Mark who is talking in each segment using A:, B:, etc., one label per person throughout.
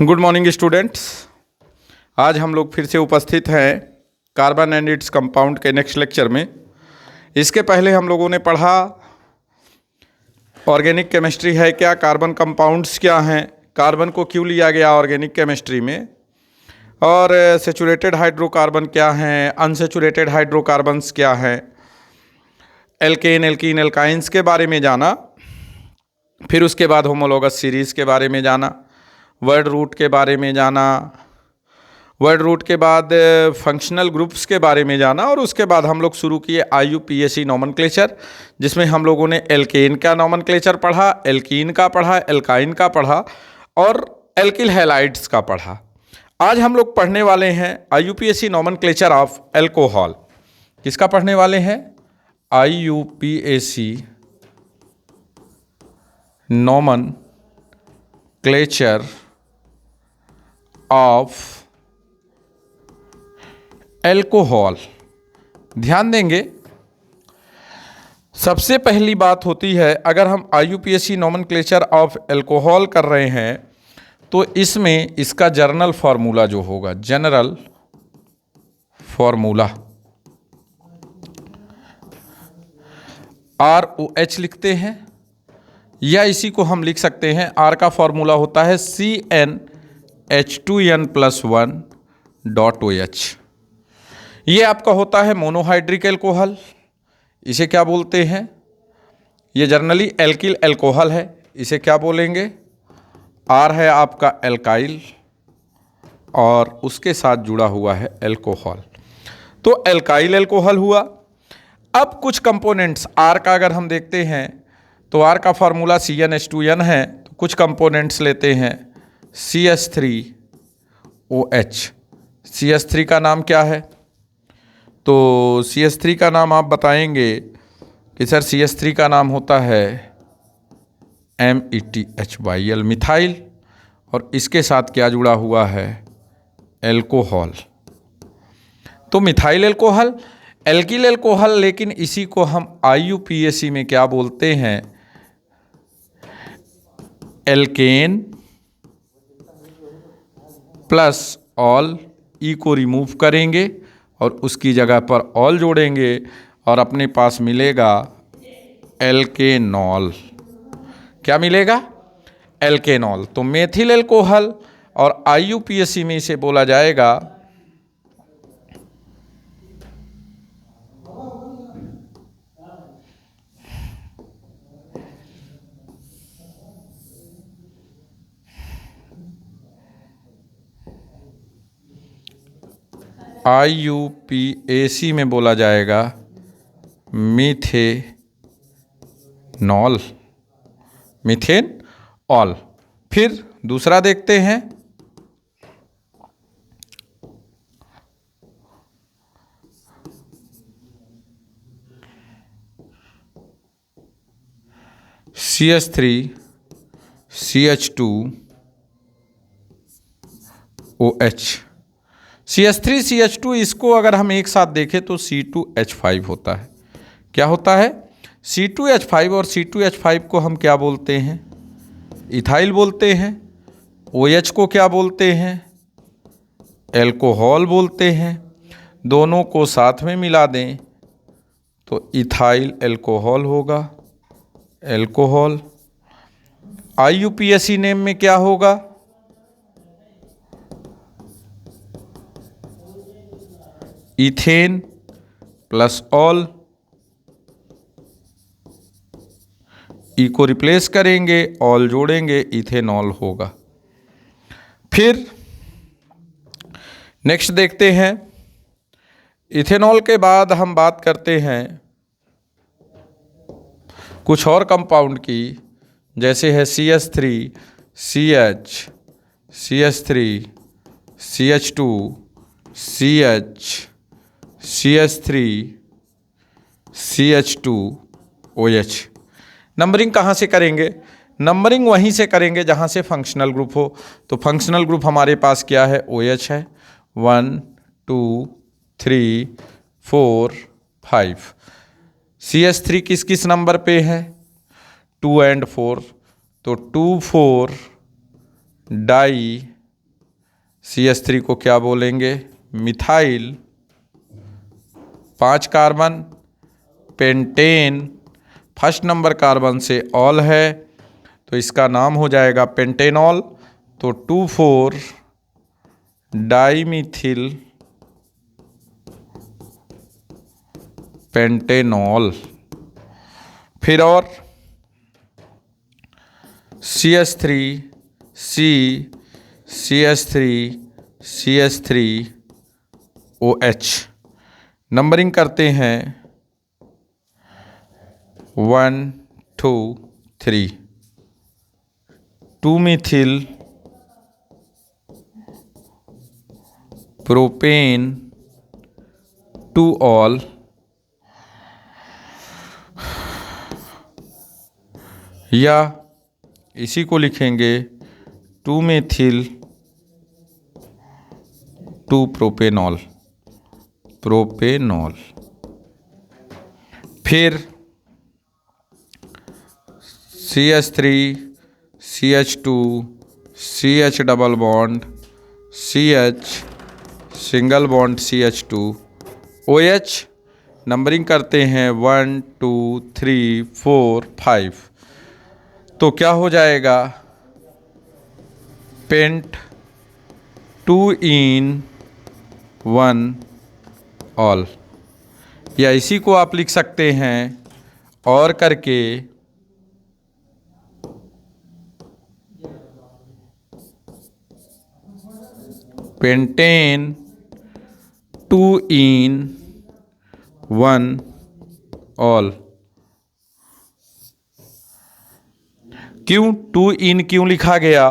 A: Good morning students. आज हम लोग फिर से उपस्थित हैं कार्बन एंड इट्स कंपाउंड के नेक्स्ट लेक्चर में। इसके पहले हम लोगों ने पढ़ा ऑर्गेनिक केमिस्ट्री है क्या, कार्बन कंपाउंड्स क्या हैं, कार्बन को क्यों लिया गया ऑर्गेनिक केमिस्ट्री में, और सेचुरेटेड हाइड्रोकार्बन क्या हैं, अनसेचुरेटेड हाइड्रोकार्बन्स क्या हैं, एल्केन एल्कीन एल्काइंस के बारे में जाना। फिर उसके बाद होमोलोगस सीरीज़ के बारे में जाना, वर्ड रूट के बारे में जाना, वर्ड रूट के बाद फंक्शनल ग्रुप्स के बारे में जाना, और उसके बाद हम लोग शुरू किए IUPAC नॉमेनक्लेचर, जिसमें हम लोगों ने एल्केन का नॉमेनक्लेचर पढ़ा, एल्कीन का पढ़ा, एल्काइन का पढ़ा और एल्किल हैलाइड्स का पढ़ा। आज हम लोग पढ़ने वाले हैं IUPAC नॉमेनक्लेचर ऑफ एल्कोहल। किसका पढ़ने वाले हैं? IUPAC nomenclature of alcohol. ध्यान देंगे, सबसे पहली बात होती है, अगर हम IUPAC नॉमेनक्लेचर ऑफ एल्कोहल कर रहे हैं तो इसमें इसका जर्नल फार्मूला जो होगा, जनरल फार्मूला ROH लिखते हैं, या इसी को हम लिख सकते हैं, R का फार्मूला होता है CnH2n+1.OH। ये आपका होता है मोनोहाइड्रिक एल्कोहल। इसे क्या बोलते हैं? ये जनरली एल्किल एल्कोहल है। इसे क्या बोलेंगे? R है आपका एल्काइल और उसके साथ जुड़ा हुआ है एल्कोहल, तो एल्काइल एल्कोहल हुआ। अब कुछ कंपोनेंट्स R का अगर हम देखते हैं तो R का फार्मूला CnH2n है, तो कुछ कंपोनेंट्स लेते हैं CH3OH। CH3 का नाम क्या है? तो CH3 का नाम आप बताएंगे कि सर CH3 का नाम होता है METHYL, मिथाइल, और इसके साथ क्या जुड़ा हुआ है? एल्कोहल। तो मिथाइल एल्कोहल, एल्किल एल्कोहल, लेकिन इसी को हम IUPAC में क्या बोलते हैं? Alkene plus all. ई को रिमूव करेंगे और उसकी जगह पर ऑल जोड़ेंगे और अपने पास मिलेगा एल्केनॉल। क्या मिलेगा? एल्केनॉल। तो मेथिल एल्कोहल, और IUPAC में इसे बोला जाएगा IUPAC में बोला जाएगा मीथेनॉल, मीथेन ऑल। फिर दूसरा देखते हैं, CH3CH2OH। CH3CH2, इसको अगर हम एक साथ देखें तो C2H5 होता है। क्या होता है? C2H5, और C2H5 को हम क्या बोलते हैं? इथाइल बोलते हैं। OH को क्या बोलते हैं? एल्कोहल बोलते हैं। दोनों को साथ में मिला दें तो इथाइल एल्कोहल होगा, एल्कोहल। IUPAC नेम में क्या होगा? Ethane plus all. ई को रिप्लेस करेंगे, ऑल जोड़ेंगे, इथेनॉल होगा। फिर नेक्स्ट देखते हैं, इथेनॉल के बाद हम बात करते हैं कुछ और कंपाउंड की, जैसे है CH3CH, CH3 CH2 CH, CH3 CH2OH। Numbering कहाँ से करेंगे? नंबरिंग वहीं से करेंगे जहाँ से फंक्शनल ग्रुप हो। तो फंक्शनल ग्रुप हमारे पास क्या है? OH है। 1 2 3 4 5। CH3 किस किस नंबर पे है? 2 और 4, तो 2,4 डाई CH3 को क्या बोलेंगे? Methyl. 5 carbon, pentane. First number carbon से ऑल है तो इसका नाम हो जाएगा पेंटेनॉल। तो 2,4 डाइमिथिल पेंटेनॉल। फिर और CH3 C CH3 CH3 OH। Numbering करते हैं 1 2 3। 2 मिथिल प्रोपेन 2 ऑल। या इसी को लिखेंगे 2 मिथिल 2 प्रोपेनॉल। प्रोपेनॉल। फिर CH3 CH2 CH double bond CH single bond CH2 OH। Numbering करते हैं 1 2 3 4 5। तो क्या हो जाएगा? Paint 2 en 1 all. या इसी को आप लिख सकते हैं और करके पेंटेन 2 इन 1 ऑल। क्यों 2 इन क्यों लिखा गया?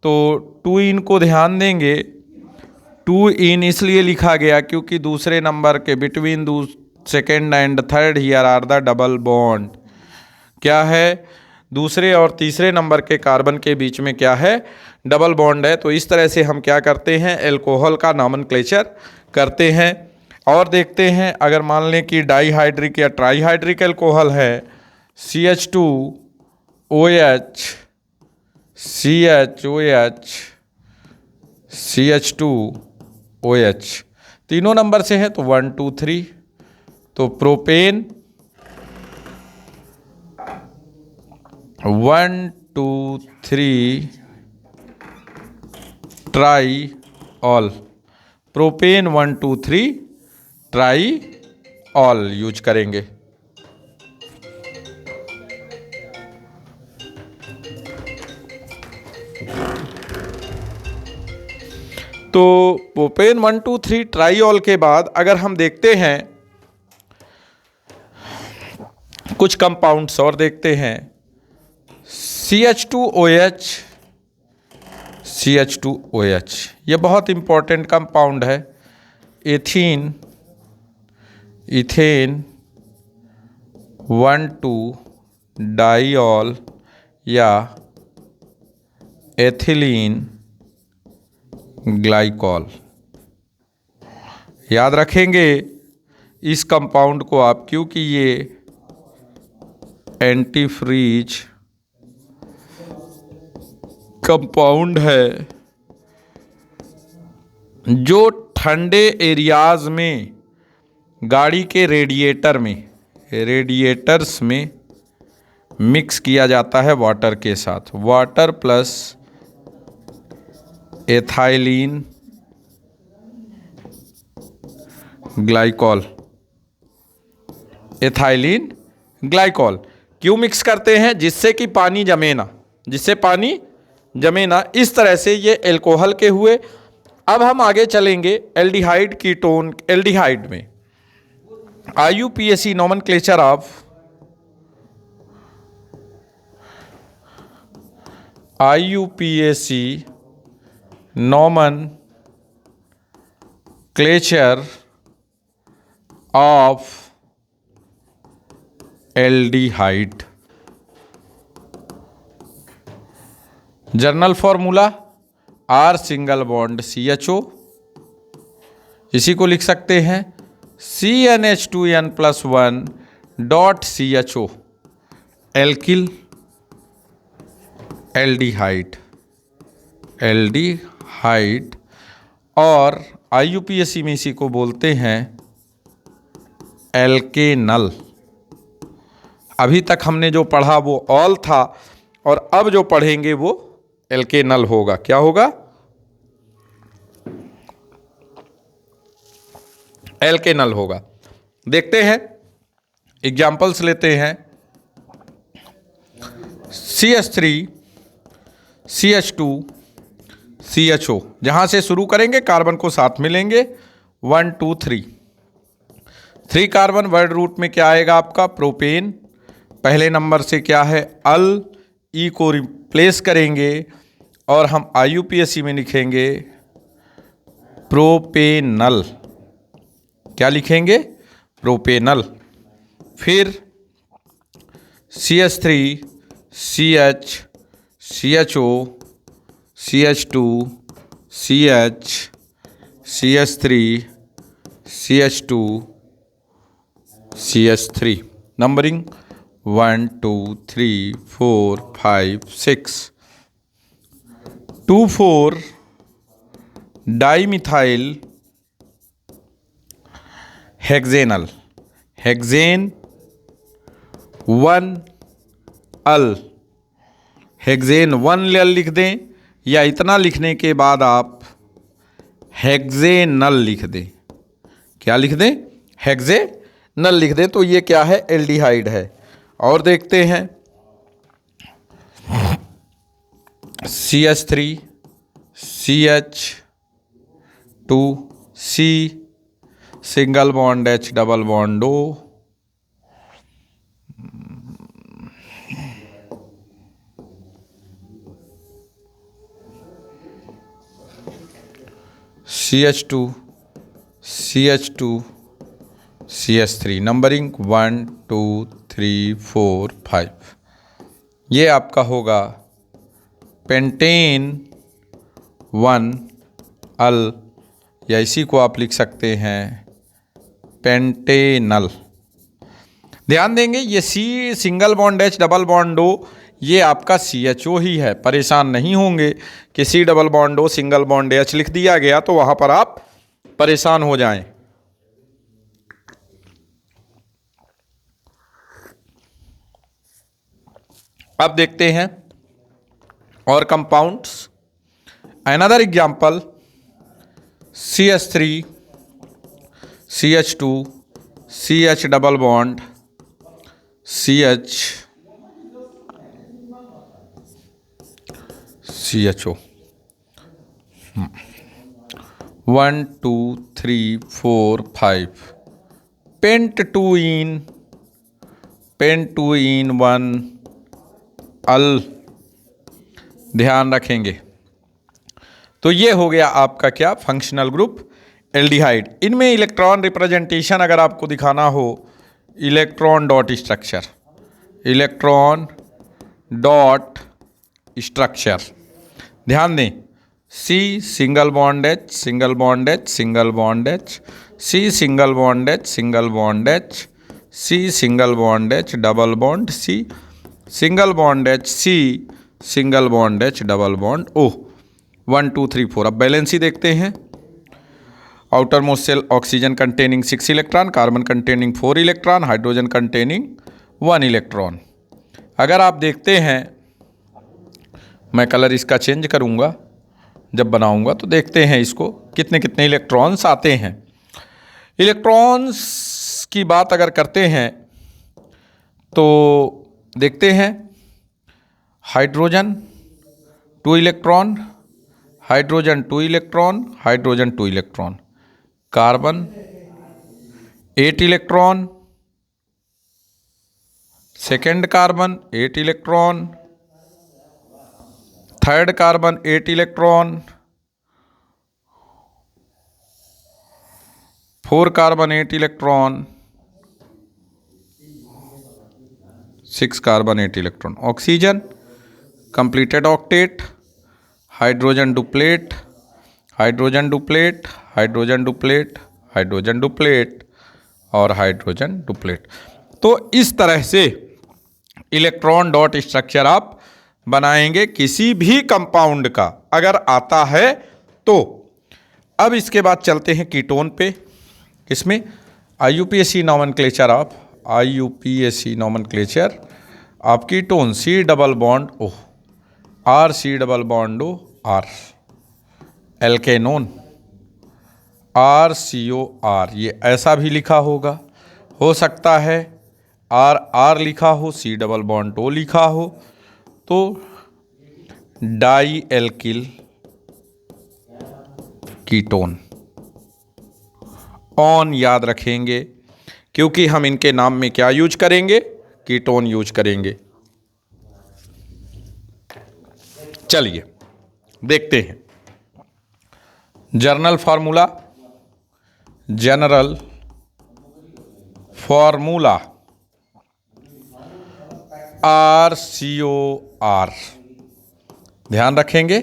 A: तो 2 इन को ध्यान देंगे, 2 इन इसलिए लिखा गया क्योंकि दूसरे नंबर के between second and third here are the double bond. क्या है? दूसरे और तीसरे नंबर के कार्बन के बीच में क्या है? डबल बॉन्ड है। तो इस तरह से हम क्या करते हैं? एल्कोहल का नॉमेनक्लेचर करते हैं। और देखते हैं, अगर मान लें कि डाईहाइड्रिक या ट्राईहाइड्रिक एल्कोहल है, CH2OH CHOH CH2OH तीनों नंबर से है तो 1 2 3। तो propane 1 2 3 try all. Propane 1 2 3 try all use करेंगे। तो प्रोपेन 1 2 3 ट्राईऑल के बाद अगर हम देखते हैं कुछ कंपाउंड्स और देखते हैं, CH2OH CH2OH ये बहुत इंपॉर्टेंट कंपाउंड है। एथीन इथेन 1 2 डाईऑल या एथिलीन ग्लाइकॉल। याद रखेंगे इस कंपाउंड को आप, क्योंकि ये एंटी फ्रीज कंपाउंड है जो ठंडे एरियाज में गाड़ी के रेडिएटर्स में मिक्स किया जाता है वाटर के साथ। Water plus ethylene glycol. Ethylene glycol क्यों मिक्स करते हैं? जिससे कि पानी जमे ना, जिससे पानी जमे ना। इस तरह से ये एल्कोहल के हुए। अब हम आगे चलेंगे एल्डिहाइड कीटोन। एल्डिहाइड में IUPAC nomenclature of IUPAC nomenclature of aldehyde। Journal formula R single bond CHO। इसी को लिख सकते हैं CnH2n+1 dot CHO। Alkyl aldehyde. Aldehyde और IUPAC में इसी को बोलते हैं एल्केनल। अभी तक हमने जो पढ़ा वो ऑल था और अब जो पढ़ेंगे वो एल्केनल होगा। क्या होगा? एल्केनल होगा। देखते हैं, एग्जाम्पल्स लेते हैं। CH3 CH2 CHO, जहां से शुरू करेंगे कार्बन को साथ में लेंगे। 1 2 3 3 कार्बन, वर्ड रूट में क्या आएगा आपका? प्रोपेन। पहले नंबर से क्या है? अल। ई को रिप्लेस करेंगे और हम IUPAC में लिखेंगे प्रोपेनल। क्या लिखेंगे? प्रोपेनल। फिर CH3 CH CHO CH2 CH CH3 CH2 CH3, numbering 1 2 3 4 5 6। 2,4 dimethyl hexanal. Hexane 1 al. Hexane 1 al लिख दें या इतना लिखने के बाद आप हेक्सेनल लिख दें। क्या लिख दें? हेक्सेनल लिख दें। तो ये क्या है? एल्डिहाइड है। और देखते हैं CH3 CH2 C single bond H double bond O, CH2 CH2 CH3, numbering 1 2 3 4 5। ये आपका होगा पेंटेन 1 अल, या इसी को आप लिख सकते हैं पेंटेनल। ध्यान देंगे ये C single bond H double bond O ये आपका CHO ही है। परेशान नहीं होंगे कि C double bond O single bond H लिख दिया गया तो वहां पर आप परेशान हो जाएं। अब देखते हैं और compounds. Another example CH3 CH2 CH double bond CH CHO। 1 2 3 4 5 pent 2 en 1 al. ध्यान रखेंगे। तो ये हो गया आपका क्या? Functional group aldehyde. इनमें इलेक्ट्रॉन रिप्रेजेंटेशन अगर आपको दिखाना हो, electron dot structure, electron dot structure. ध्यान दें, C single bond H single bond H single bond H, C single bond H single bond H, C single bond H double bond C, single bond H C single bond H double bond O। 1 2 3 4। अब valency देखते हैं। Outermost shell oxygen containing 6 electron, carbon containing 4 electron, hydrogen containing 1 electron. अगर आप देखते हैं, मैं colour इसका change करूंगा जब बनाऊंगा, तो देखते हैं इसको कितने कितने इलेक्ट्रॉन्स आते हैं। इलेक्ट्रॉन्स की बात अगर करते हैं तो देखते हैं hydrogen 2 electron, hydrogen 2 electron, hydrogen 2 electron, carbon 8 electron, second carbon 8 electron, third carbon 8 electron, 4 carbon 8 electron, 6 carbon 8 electron. Oxygen completed octet, hydrogen duplet, hydrogen duplet, hydrogen duplet, hydrogen duplet और हाइड्रोजन डुप्लेट। तो इस तरह से electron dot structure आप बनाएंगे किसी भी compound का अगर आता है तो। अब इसके बाद चलते हैं कीटोन पे। इसमें IUPAC nomenclature of ketone C double bond O R C double bond O R, एल्केनोन RCOR, ये ऐसा भी लिखा होगा, हो सकता है R लिखा हो, C डबल बॉन्ड O लिखा हो, तो डाई एल्किल कीटोन। ऑन याद रखेंगे क्योंकि हम इनके नाम में क्या यूज करेंगे, कीटोन यूज करेंगे। चलिए देखते हैं जनरल फार्मूला RCOR, ध्यान रखेंगे।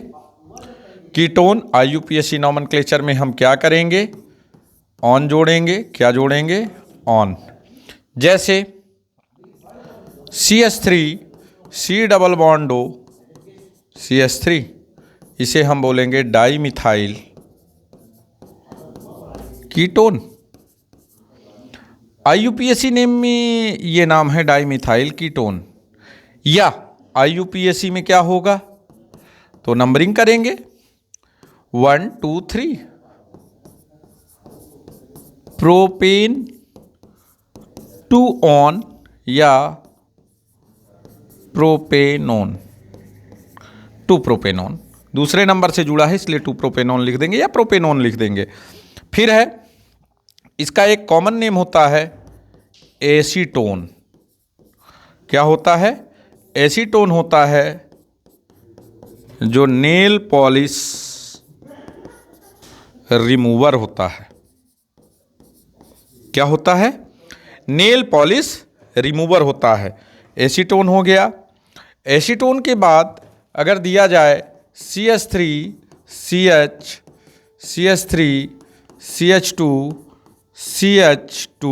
A: कीटोन IUPAC नॉमेनक्लेचर में हम क्या करेंगे, ऑन जोड़ेंगे। क्या जोड़ेंगे, ऑन। जैसे CH3 C double bond O CH3, इसे हम बोलेंगे di methyl ketone. IUPAC name में ये नाम है डाई मिथाइल कीटोन। या IUPAC में क्या होगा, तो नंबरिंग करेंगे 1 2 3, प्रोपेन 2 ऑन या प्रोपेनोन, 2 प्रोपेनोन। दूसरे नंबर से जुड़ा है इसलिए 2 प्रोपेनोन लिख देंगे या प्रोपेनोन लिख देंगे। फिर है इसका एक कॉमन नेम होता है एसीटोन। क्या होता है, एसीटोन होता है जो नेल पॉलिश रिमूवर होता है। क्या होता है, नेल पॉलिश रिमूवर होता है, एसीटोन हो गया। एसीटोन के बाद अगर दिया जाए CH3 CH CH3 CH2 CH2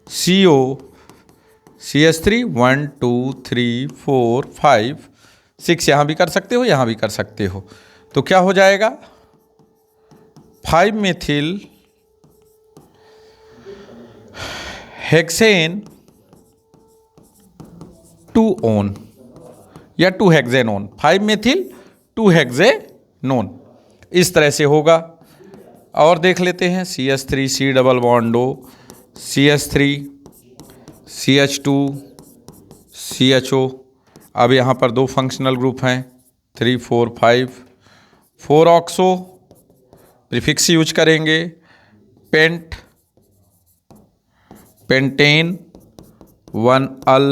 A: CO CH3 1 2 3 4 5 6, यहाँ भी कर सकते हो, यहाँ भी कर सकते हो। तो क्या हो जाएगा, 5 मेथिल हेक्सेन 2 ओन या 2 हेक्सेनोन, 5 मेथिल 2 हेक्सेनोन, इस तरह से होगा। और देख लेते हैं CH3 C double bond O CH3 CH2 CHO। अब यहाँ पर 2 फंक्शनल ग्रुप हैं 3 4 5, 4 ऑक्सो, प्रीफिक्स यूज करेंगे पेंटेन 1 अल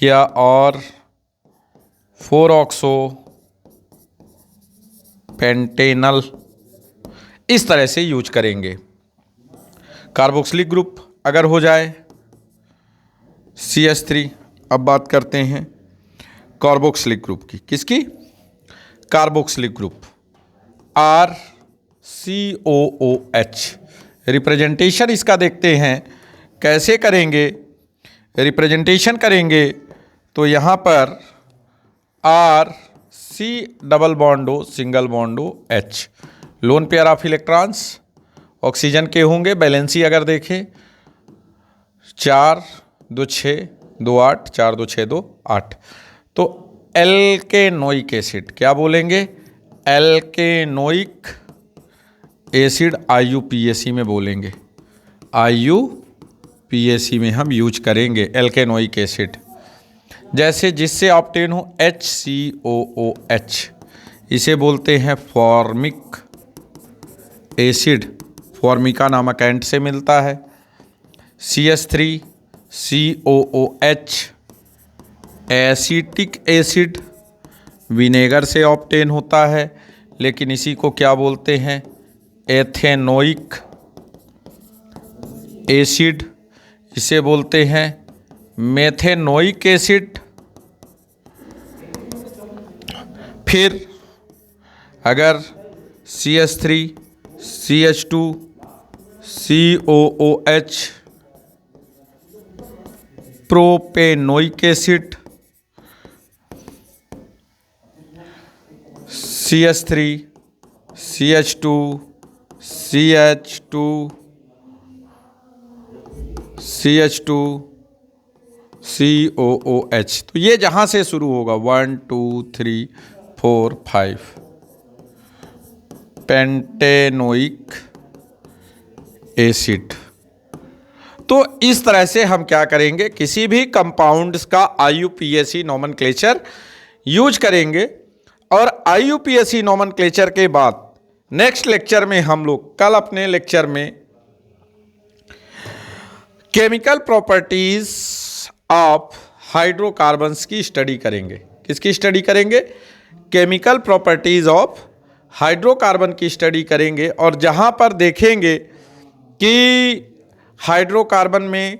A: या और 4 ऑक्सो पेंटेनल, इस तरह से यूज करेंगे। कार्बोक्सिलिक ग्रुप अगर हो जाए CH3। अब बात करते हैं कार्बोक्सिलिक ग्रुप की, किसकी, कार्बोक्सिलिक ग्रुप RCOOH। रिप्रेजेंटेशन इसका देखते हैं कैसे करेंगे। रिप्रेजेंटेशन करेंगे तो यहाँ पर RC double bond O single bond O H, lone pair of electrons oxygen के होंगे। बैलेंसी अगर देखें 4 2 6 2 8, 4 2 6 2 8, तो एल्केनोइक एसिड क्या बोलेंगे, एल्केनोइक एसिड IUPAC में बोलेंगे, IUPAC में हम यूज करेंगे एल्केनोइक एसिड। जैसे जिससे ऑब्टेन हो HCOOH, इसे बोलते हैं फॉर्मिक एसिड, फॉर्मिका नामक एंट से मिलता है। CH3 COOH acetic acid vinegar से ऑब्टेन होता है, लेकिन इसी को क्या बोलते हैं, एथेनोइक एसिड, इसे बोलते हैं मेथेनोइक एसिड। फिर अगर CH3 CH2 COOH propanoic acid, CH3 CH2 CH2 CH2 COOH। तो ये जहाँ से शुरू होगा 1 2 3 4 5 पेंटेनोइक एसिड। तो इस तरह से हम क्या करेंगे, किसी भी कंपाउंड्स का IUPAC नोमेनक्लेचर यूज करेंगे। और IUPAC नोमेनक्लेचर के बाद नेक्स्ट लेक्चर में हम लोग कल अपने लेक्चर में केमिकल प्रॉपर्टीज ऑफ हाइड्रोकार्बन्स की स्टडी करेंगे। किसकी स्टडी करेंगे? केमिकल प्रॉपर्टीज ऑफ हाइड्रोकार्बन की स्टडी करेंगे। और जहां पर देखेंगे कि हाइड्रोकार्बन में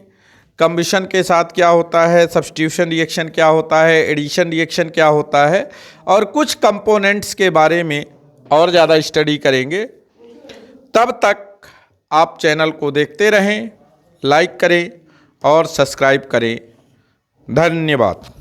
A: कंबिशन के साथ क्या होता है, सब्स्टिट्यूशन रिएक्शन क्या होता है, एडिशन रिएक्शन क्या होता है, और कुछ कंपोनेंट्स के बारे में और ज़्यादा स्टडी करेंगे। तब तक आप चैनल को देखते रहें, लाइक करें और सब्सक्राइब करें। धन्यवाद।